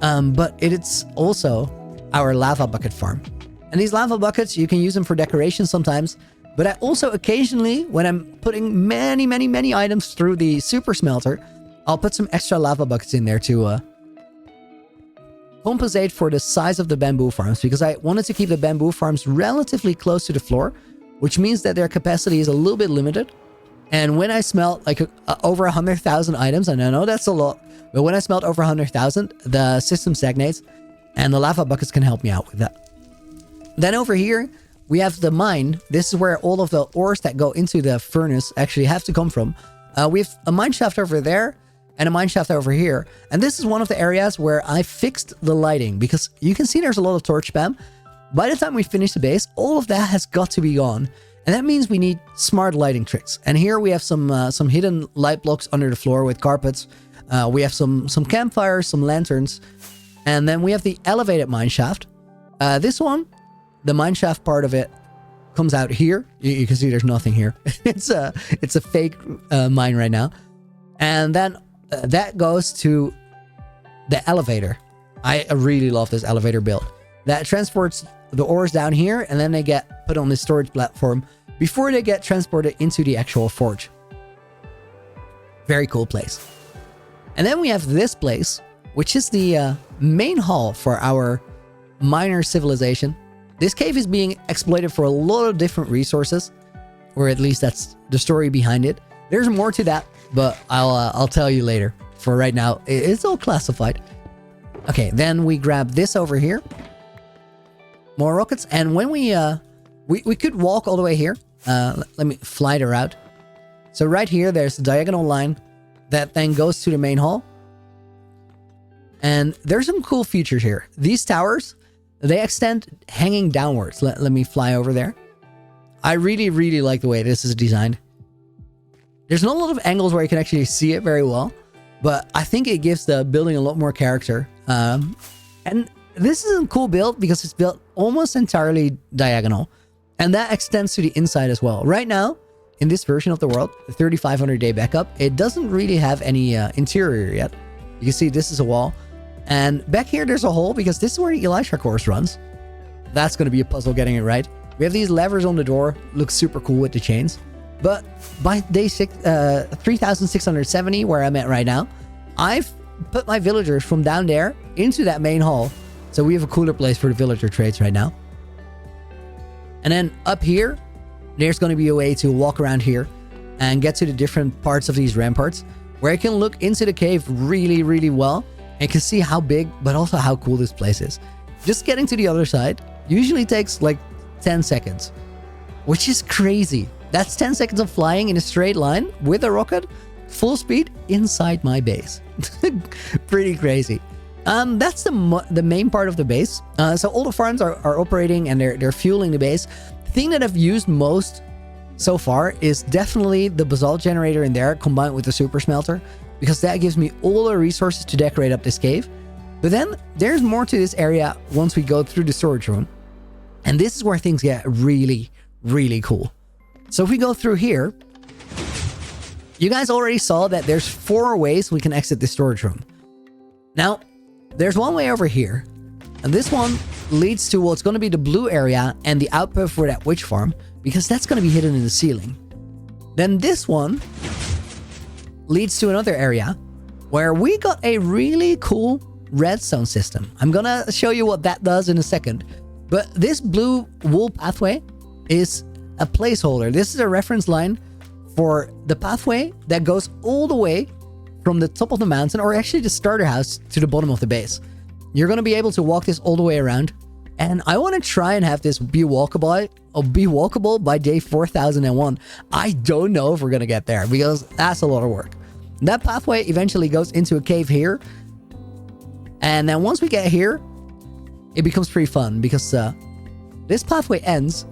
but it's also our lava bucket farm. And these lava buckets, you can use them for decoration sometimes, but I also occasionally, when I'm putting many, many, many items through the super smelter, I'll put some extra lava buckets in there to compensate for the size of the bamboo farms, because I wanted to keep the bamboo farms relatively close to the floor, which means that their capacity is a little bit limited. And when I smelt like over 100,000 items, and I know that's a lot, but when I smelt over 100,000, the system stagnates, and the lava buckets can help me out with that. Then over here, we have the mine. This is where all of the ores that go into the furnace actually have to come from. We have a mine shaft over there and a mine shaft over here. And this is one of the areas where I fixed the lighting, because you can see there's a lot of torch spam. By the time we finish the base, all of that has got to be gone. And that means we need smart lighting tricks. And here we have some hidden light blocks under the floor with carpets. We have some campfires, some lanterns. And then we have the elevated mine shaft. This one, the mine shaft part of it, comes out here. You can see there's nothing here. It's a fake mine right now. And then that goes to the elevator. I really love this elevator build. That transports the ores down here, and then they get put on this storage platform before they get transported into the actual forge. Very cool place. And then we have this place, which is the main hall for our miner civilization. This cave is being exploited for a lot of different resources, or at least that's the story behind it. There's more to that, but I'll tell you later. For right now, it's all classified. Okay, then we grab this over here. More rockets, and when we could walk all the way here. Let me fly the route. So right here, there's a diagonal line that then goes to the main hall. And there's some cool features here. These towers, they extend hanging downwards. Let me fly over there. I really, really like the way this is designed. There's not a lot of angles where you can actually see it very well, but I think it gives the building a lot more character. And this is a cool build because it's built almost entirely diagonal, and that extends to the inside as well. Right now, in this version of the world, the 3500 day backup, it doesn't really have any interior yet. You can see this is a wall, and back here there's a hole because this is where the Elisha course runs. That's going to be a puzzle getting it right. We have these levers on the door, looks super cool with the chains. But by day 3670, where I'm at right now, I've put my villagers from down there into that main hall. So we have a cooler place for the villager trades right now. And then up here, there's going to be a way to walk around here and get to the different parts of these ramparts, where you can look into the cave really, really well and can see how big, but also how cool this place is. Just getting to the other side usually takes like 10 seconds, which is crazy. That's 10 seconds of flying in a straight line with a rocket, full speed inside my base. Pretty crazy. That's the main part of the base. So all the farms are operating and they're fueling the base. The thing that I've used most so far is definitely the basalt generator in there combined with the super smelter, because that gives me all the resources to decorate up this cave. But then there's more to this area once we go through the storage room. And this is where things get really, really cool. So if we go through here, you guys already saw that there's 4 ways we can exit the storage room. Now, there's one way over here. And this one leads to what's going to be the blue area and the output for that witch farm, because that's going to be hidden in the ceiling. Then this one leads to another area where we got a really cool redstone system. I'm going to show you what that does in a second. But this blue wool pathway is a placeholder. This is a reference line for the pathway that goes all the way from the top of the mountain, or actually the starter house, to the bottom of the base. You're going to be able to walk this all the way around. And I want to try and have this be walkable by day 4001. I don't know if we're going to get there, because that's a lot of work. That pathway eventually goes into a cave here. And then once we get here, it becomes pretty fun, because this pathway ends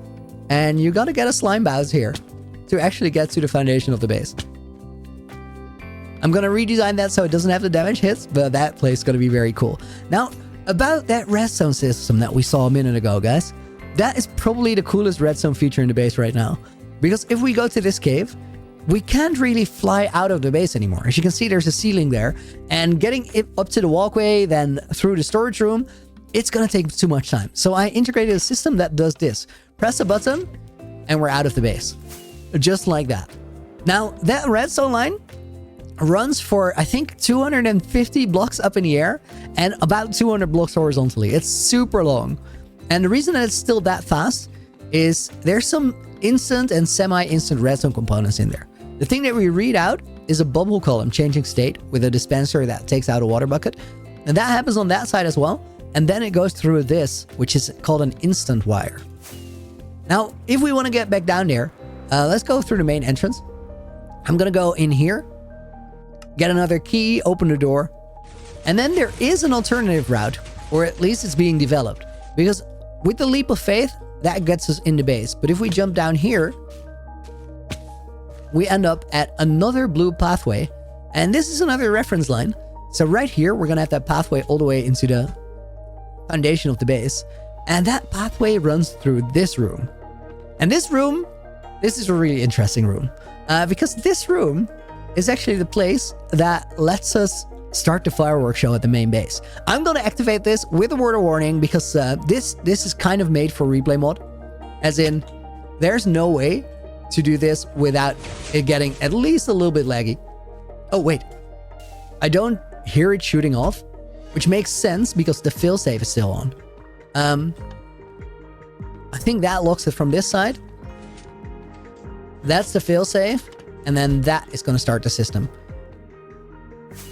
and you got to get a slime bows here to actually get to the foundation of the base. I'm going to redesign that so it doesn't have the damage hits, but that place is going to be very cool. Now, about that redstone system that we saw a minute ago, guys, that is probably the coolest redstone feature in the base right now. Because if we go to this cave, we can't really fly out of the base anymore. As you can see, there's a ceiling there, and getting it up to the walkway, then through the storage room, it's going to take too much time. So I integrated a system that does this. Press a button, and we're out of the base. Just like that. Now, that redstone line runs for, I think, 250 blocks up in the air and about 200 blocks horizontally. It's super long. And the reason that it's still that fast is there's some instant and semi-instant redstone components in there. The thing that we read out is a bubble column changing state with a dispenser that takes out a water bucket. And that happens on that side as well. And then it goes through this, which is called an instant wire. Now, if we want to get back down there, let's go through the main entrance. I'm going to go in here, get another key, open the door. And then there is an alternative route, or at least it's being developed. Because with the leap of faith, that gets us in the base. But if we jump down here, we end up at another blue pathway. And this is another reference line. So right here, we're going to have that pathway all the way into the foundation of the base. And that pathway runs through this room. And this room, this is a really interesting room. Because this room is actually the place that lets us start the fireworks show at the main base. I'm going to activate this with a word of warning, because this is kind of made for replay mod. As in, there's no way to do this without it getting at least a little bit laggy. Oh, wait. I don't hear it shooting off, which makes sense because the failsafe is still on. I think that locks it from this side. That's the failsafe, and then that is going to start the system.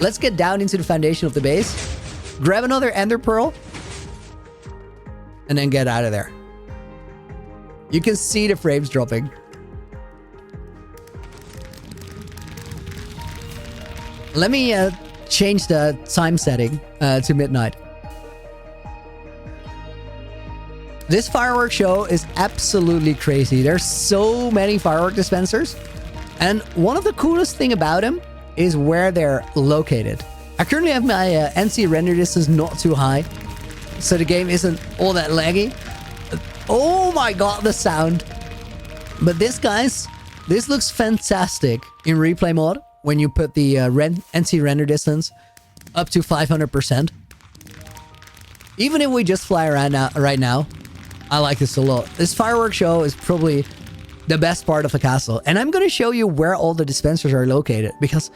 Let's get down into the foundation of the base, grab another ender pearl, and then get out of there. You can see the frames dropping. Let me change the time setting to midnight. This fireworks show is absolutely crazy. There's so many firework dispensers. And one of the coolest thing about them is where they're located. I currently have my NC render distance not too high, so the game isn't all that laggy. Oh my god, the sound. But this, guys, this looks fantastic in replay mode when you put the NC render distance up to 500%. Even if we just fly around right now, I like this a lot. This fireworks show is probably the best part of the castle. And I'm going to show you where all the dispensers are located, because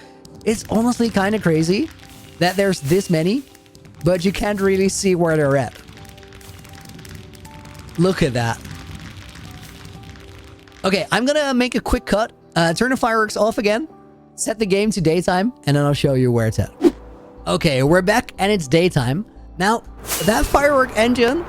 it's honestly kind of crazy that there's this many, but you can't really see where they're at. Look at that. Okay, I'm going to make a quick cut, turn the fireworks off again, set the game to daytime, and then I'll show you where it's at. Okay, we're back and it's daytime. Now, that firework engine,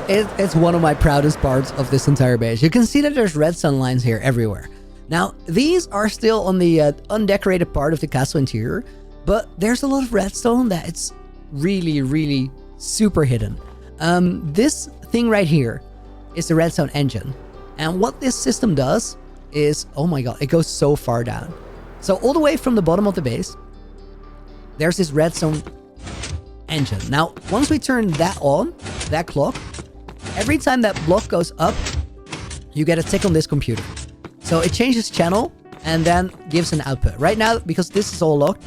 it's one of my proudest parts of this entire base. You can see that there's redstone lines here everywhere. Now, these are still on the undecorated part of the castle interior, but there's a lot of redstone that it's really, really super hidden. This thing right here is the redstone engine. And what this system does is, oh my god, it goes so far down. So all the way from the bottom of the base, there's this redstone engine. Now, once we turn that on, that clock, every time that block goes up, you get a tick on this computer. So it changes channel and then gives an output. Right now, because this is all locked,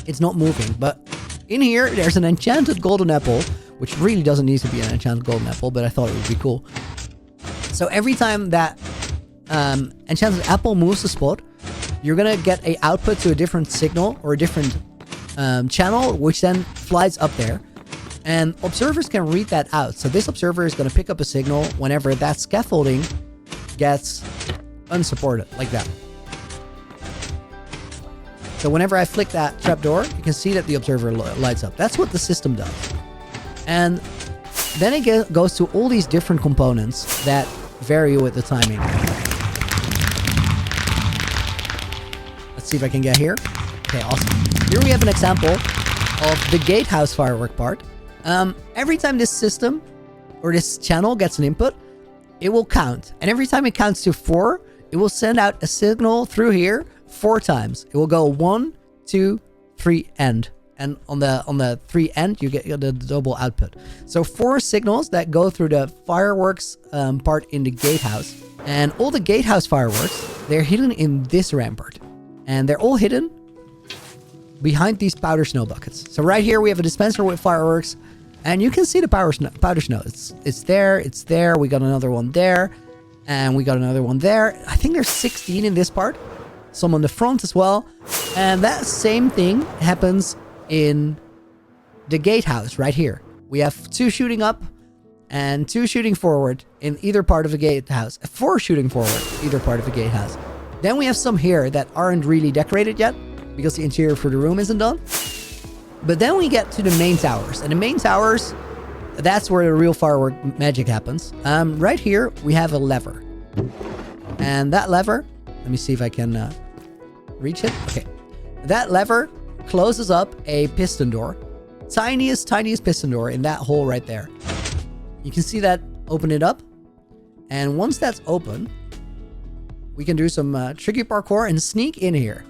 it's not moving. But in here, there's an enchanted golden apple, which really doesn't need to be an enchanted golden apple, but I thought it would be cool. So every time that enchanted apple moves the spot, you're gonna get a output to a different signal or a different channel, which then flies up there. And observers can read that out. So this observer is going to pick up a signal whenever that scaffolding gets unsupported, like that. So whenever I flick that trapdoor, you can see that the observer lights up. That's what the system does. And then it goes to all these different components that vary with the timing. Let's see if I can get here. Okay, awesome. Here we have an example of the gatehouse firework part. Every time this system or this channel gets an input, it will count. And every time it counts to 4, it will send out a signal through here 4 times. It will go 1, 2, 3, end. And on the 3 end, you get the double output. So 4 signals that go through the fireworks part in the gatehouse. And all the gatehouse fireworks, they're hidden in this rampart. And they're all hidden behind these powder snow buckets. So right here, we have a dispenser with fireworks. And you can see the powder snow. It's there. We got another one there. And we got another one there. I think there's 16 in this part. Some on the front as well. And that same thing happens in the gatehouse right here. We have 2 shooting up and 2 shooting forward in either part of the gatehouse. 4 shooting forward, either part of the gatehouse. Then we have some here that aren't really decorated yet because the interior for the room isn't done. But then we get to the main towers. And the main towers, that's where the real firework magic happens. Right here, we have a lever. And that lever, let me see if I can reach it. Okay. That lever closes up a piston door. Tiniest piston door in that hole right there. You can see that open it up. And once that's open, we can do some tricky parkour and sneak in here.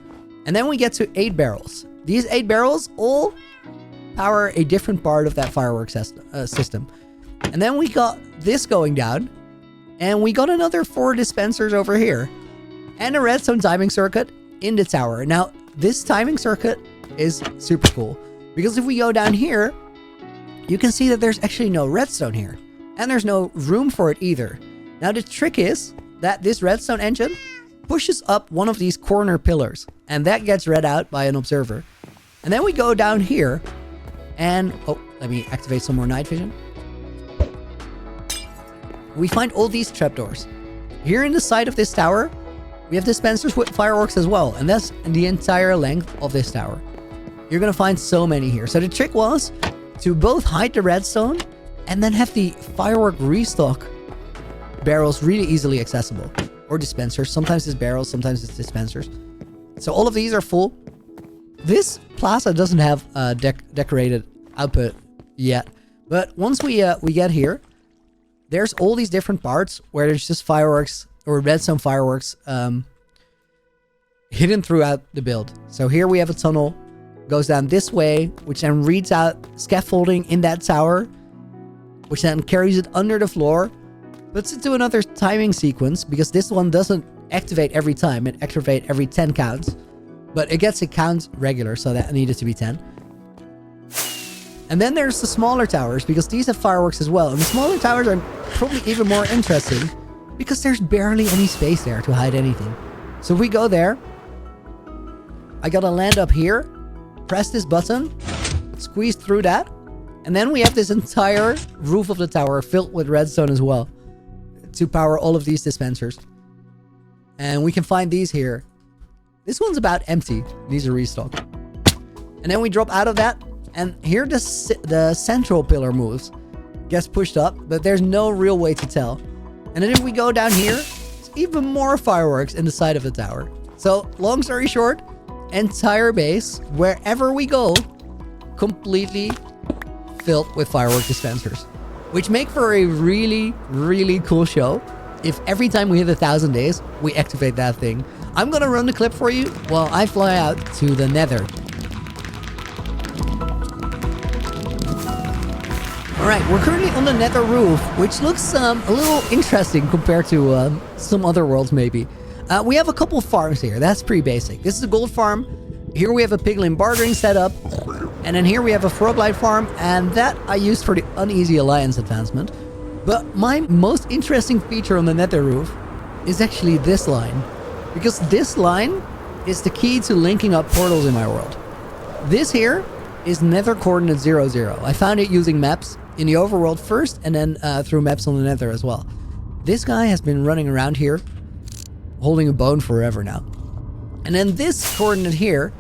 And then we get to 8 barrels. These 8 barrels all power a different part of that fireworks system. And then we got this going down. And we got another 4 dispensers over here. And a redstone timing circuit in the tower. Now, this timing circuit is super cool. Because if we go down here, you can see that there's actually no redstone here. And there's no room for it either. Now, the trick is that this redstone engine pushes up one of these corner pillars. And that gets read out by an observer. And then we go down here and... oh, let me activate some more night vision. We find all these trapdoors. Here in the side of this tower, we have dispensers with fireworks as well. And that's the entire length of this tower. You're going to find so many here. So the trick was to both hide the redstone and then have the firework restock barrels really easily accessible. Or dispensers. Sometimes it's barrels, sometimes it's dispensers. So all of these are full. This plaza doesn't have a decorated output yet. But once we get here, there's all these different parts where there's just fireworks or redstone fireworks hidden throughout the build. So here we have a tunnel. Goes down this way, which then reads out scaffolding in that tower, which then carries it under the floor, puts it to another timing sequence, because this one doesn't activate every time. It activates every 10 counts. But it gets a count regular, so that needed to be 10. And then there's the smaller towers, because these have fireworks as well. And the smaller towers are probably even more interesting, because there's barely any space there to hide anything. So if we go there, I gotta land up here, press this button, squeeze through that, and then we have this entire roof of the tower filled with redstone as well to power all of these dispensers. And we can find these here. This one's about empty. These are restock. And then we drop out of that, and here the central pillar moves. Gets pushed up, but there's no real way to tell. And then if we go down here, there's even more fireworks in the side of the tower. So, long story short, entire base, wherever we go, completely filled with firework dispensers. Which make for a really, really cool show. If every time we hit 1,000 days, we activate that thing. I'm gonna run the clip for you while I fly out to the nether. Alright, we're currently on the nether roof, which looks a little interesting compared to some other worlds maybe. We have a couple farms here. That's pretty basic. This is a gold farm. Here we have a piglin bartering setup. And then here we have a froglight farm, and that I used for the Uneasy Alliance advancement. But my most interesting feature on the nether roof is actually this line. Because this line is the key to linking up portals in my world. This here is nether coordinate 00. I found it using maps in the overworld first, and then through maps on the nether as well. This guy has been running around here, holding a bone forever now. And then this coordinate here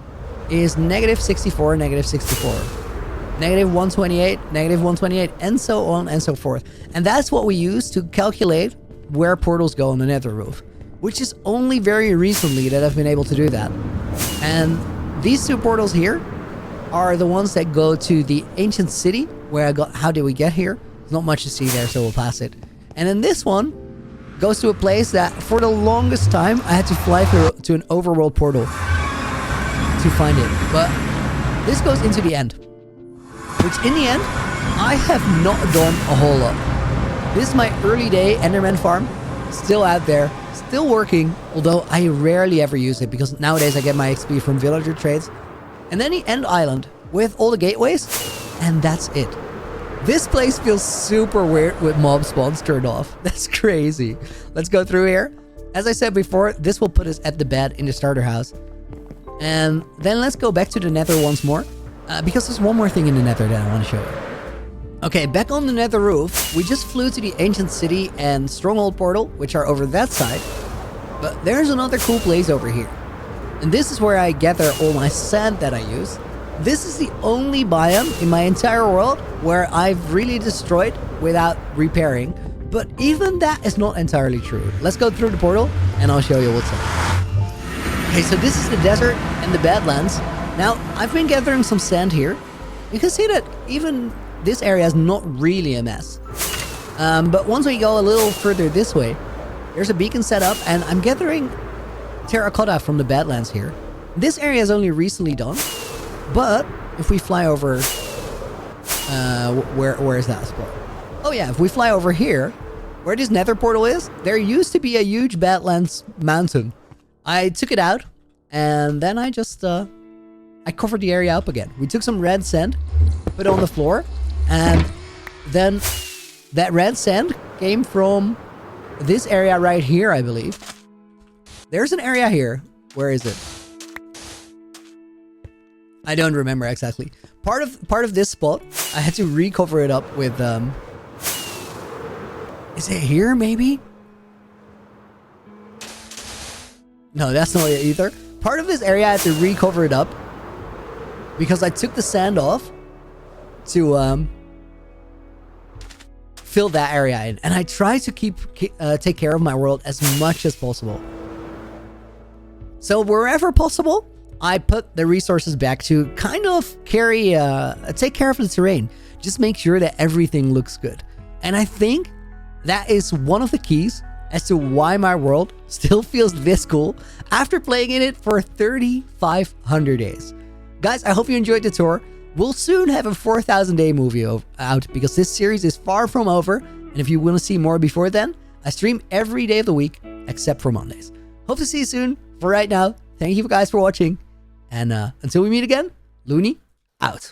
is -64, -64. -128, -128, and so on and so forth. And that's what we use to calculate where portals go on the nether roof. Which is only very recently that I've been able to do that. And these two portals here are the ones that go to the ancient city, where I got How Did We Get Here? There's not much to see there, so we'll pass it. And then this one goes to a place that for the longest time I had to fly through to an overworld portal to find it. But this goes into the end, which in the end I have not done a whole lot. This is my early day Enderman farm, still out there, still working, although I rarely ever use it because nowadays I get my XP from villager trades. And then the end island with all the gateways, and that's it. This place feels super weird with mob spawns turned off. That's crazy. Let's go through here. As I said before, this will put us at the bed in the starter house. And then let's go back to the nether once more, because there's one more thing in the nether that I want to show you. Okay, back on the nether roof, we just flew to the ancient city and stronghold portal, which are over that side. But there's another cool place over here. And this is where I gather all my sand that I use. This is the only biome in my entire world where I've really destroyed without repairing. But even that is not entirely true. Let's go through the portal and I'll show you what's up. Okay, so this is the desert and the Badlands. Now, I've been gathering some sand here. You can see that even this area is not really a mess. But once we go a little further this way, there's a beacon set up, and I'm gathering terracotta from the Badlands here. This area is only recently done, but if we fly over... where is that spot? Oh yeah, if we fly over here, where this nether portal is, there used to be a huge Badlands mountain. I took it out, and then I just... I covered the area up again. We took some red sand, put it on the floor, and then that red sand came from this area right here, I believe. There's an area here. Where is it? I don't remember exactly. Part of this spot, I had to recover it up with is it here maybe? No, that's not it either. Part of this area I had to recover it up because I took the sand off to fill that area in, and I try to take care of my world as much as possible. So wherever possible, I put the resources back to kind of take care of the terrain. Just make sure that everything looks good. And I think that is one of the keys as to why my world still feels this cool after playing in it for 3,500 days. Guys, I hope you enjoyed the tour. We'll soon have a 4,000 day movie out because this series is far from over. And if you want to see more before then, I stream every day of the week except for Mondays. Hope to see you soon. For right now, thank you guys for watching. And until we meet again, Looney out.